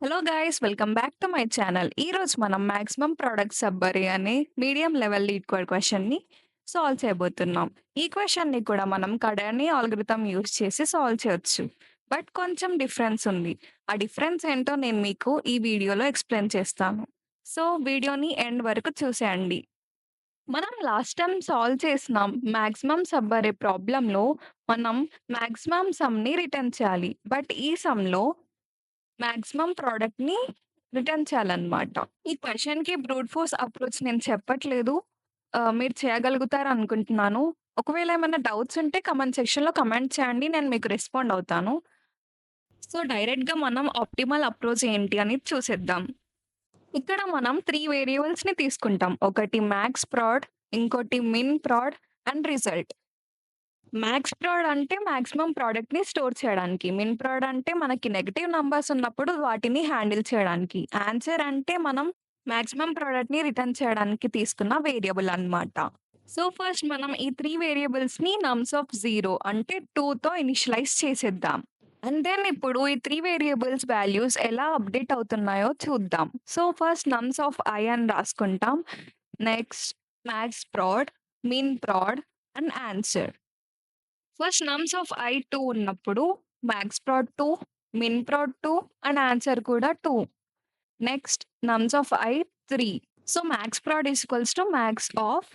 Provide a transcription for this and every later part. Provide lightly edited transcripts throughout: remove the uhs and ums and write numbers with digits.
Hello guys welcome back to my channel. ఈరోజు మనం maximum product subarray అనే medium level LeetCode క్వెషన్‌ని solve చేయబోతున్నాం. ఈ క్వెషన్‌ని కూడా మనం కర్డాని ఆల్గోరిథం యూజ్ చేసి సాల్వ్ చేయొచ్చు. బట్ కొంచెం డిఫరెన్స్ ఉంది. ఆ డిఫరెన్స్ ఏంటో నేను మీకు ఈ వీడియోలో ఎక్స్‌ప్లెయిన్ చేస్తాను. సో వీడియోని ఎండ్ వరకు చూసేయండి. మనం లాస్ట్ టైమ్ సాల్వ్ చేసిన మాక్సిమం సబ్బరీ ప్రాబ్లమ్‌లో మనం మాక్సిమం సమ్‌ని రిటర్న్ చేయాలి. బట్ ఈ సమ్‌లో మాక్సిమం ప్రొడక్ట్‌ని రిటర్న్ చేయాలన్నమాట. ఈ క్వెషన్‌కి బ్రూట్ ఫోర్స్ అప్రోచ్ నేను చెప్పట్లేదు. మీరు చేయగలుగుతారనుకుంటున్నాను. ఒకవేళ ఏమైనా డౌట్స్ ఉంటే కామెంట్ సెక్షన్‌లో కామెంట్ చేయండి. నేను మీకు రెస్పాండ్ అవుతాను. సో, డైరెక్ట్‌గా మనం ఆప్టిమల్ అప్రోచ్ ఏంటి అనేది చూసేద్దాం. ఇక్కడ మనం 3 వేరియబుల్స్‌ని తీసుకుంటాం. ఒకటి మాక్స్ ప్రాడ్, ఇంకోటి min prod and result. Max prod అంటే మాక్సిమం ప్రొడక్ట్‌ని స్టోర్ చేయడానికి. మిన్ ప్రాడ్ అంటే మనకి నెగెటివ్ నంబర్స్ ఉన్నప్పుడు వాటిని హ్యాండిల్ చేయడానికి. ఆన్సర్ అంటే మనం మాక్సిమం ప్రొడక్ట్‌ని రిటర్న్ చేయడానికి తీసుకున్న వేరియబుల్ అన్నమాట. సో, ఫస్ట్ మనం ఈ 3 వేరియబుల్స్‌ని నమ్స్ ఆఫ్ 0 అంటే 2తో ఇనిషియలైజ్ చేసేద్దాం. అండ్ దెన్ ఇప్పుడు ఈ 3 వేరియబుల్స్ వాల్యూస్ ఎలా అప్‌డేట్ అవుతున్నాయో చూద్దాం. So, first nums of I అని రాసుకుంటాం. Next max prod, min prod and answer. First nums of I 2 ఉన్నప్పుడు max prod 2, min prod 2 and answer కూడా 2. Next nums of I 3. So max prod equals to max of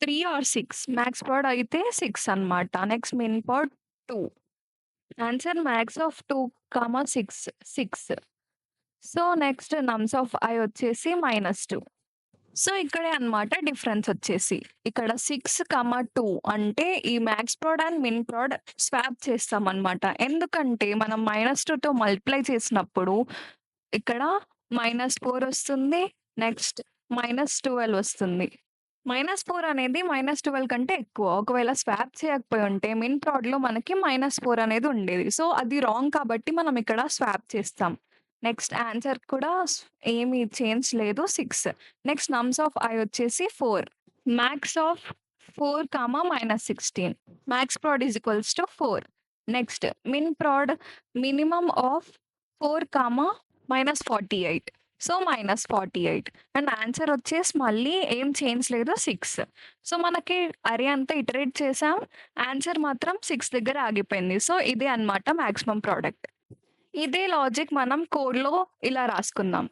3 or 6. Max prod అయితే 6 అన్నమాట. Next min prod 2. Answer max of 2, 6, 6. So next nums of I వచ్చేసి -2. So, ఇక్కడే అన్నమాట difference వచ్చేసి. ఇక్కడ 6, 2 అంటే ఈ max prod and min prod swap చేస్తామన్నమాట. ఎందుకంటే మనం -2తో మల్టిప్లై చేసినప్పుడు ఇక్కడ -4 వస్తుంది. నెక్స్ట్ -12 వస్తుంది. -4 అనేది -12 కంటే ఎక్కువ. ఒకవేళ స్వాప్ చేయకపోయి ఉంటే మిన్ ప్రాడ్‌లో మనకి -4 అనేది ఉండేది. సో, అది రాంగ్ కాబట్టి మనం ఇక్కడ స్వాప్ చేస్తాం. నెక్స్ట్ ఆన్సర్ కూడా ఏమి చేంజ్ లేదు 6. నెక్స్ట్ నమ్స్ ఆఫ్ ఐ వచ్చేసి 4. Max of 4, -16. Max prod is equals to 4. Next min prod minimum of 4, -48. So, -48 and answer వచ్చేసి మళ్ళీ ఏం చేంజ్ లేదు 6. సో, మనకి అరే అంతా ఇటరేట్ చేసాం. ఆన్సర్ మాత్రం 6 దగ్గర ఆగిపోయింది. సో, ఇదే అన్నమాట మాక్సిమం ప్రొడక్ట్. ఇదే లాజిక్ మనం కోడ్‌లో ఇలా రాసుకుందాం.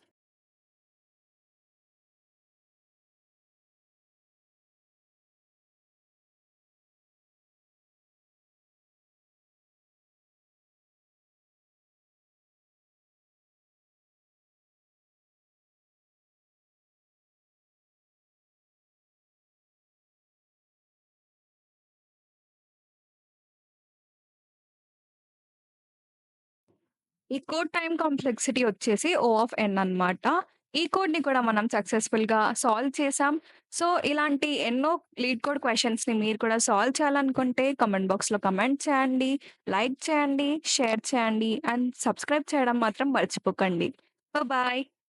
ఈ కోడ్ టైమ్ కాంప్లెక్సిటీ వచ్చేసి O ఆఫ్ n అన్నమాట. ఈ కోడ్‌ని కూడా మనం సక్సెస్‌ఫుల్‌గా సాల్వ్ చేసాం. సో, ఇలాంటి ఎన్నో లీడ్ కోడ్ క్వెషన్స్‌ని మీరు కూడా సాల్వ్ చేయాలనుకుంటే కామెంట్ బాక్స్‌లో కామెంట్ చేయండి, లైక్ చేయండి, షేర్ చేయండి అండ్ సబ్స్క్రైబ్ చేయడం మాత్రం మర్చిపోకండి. బాయ్.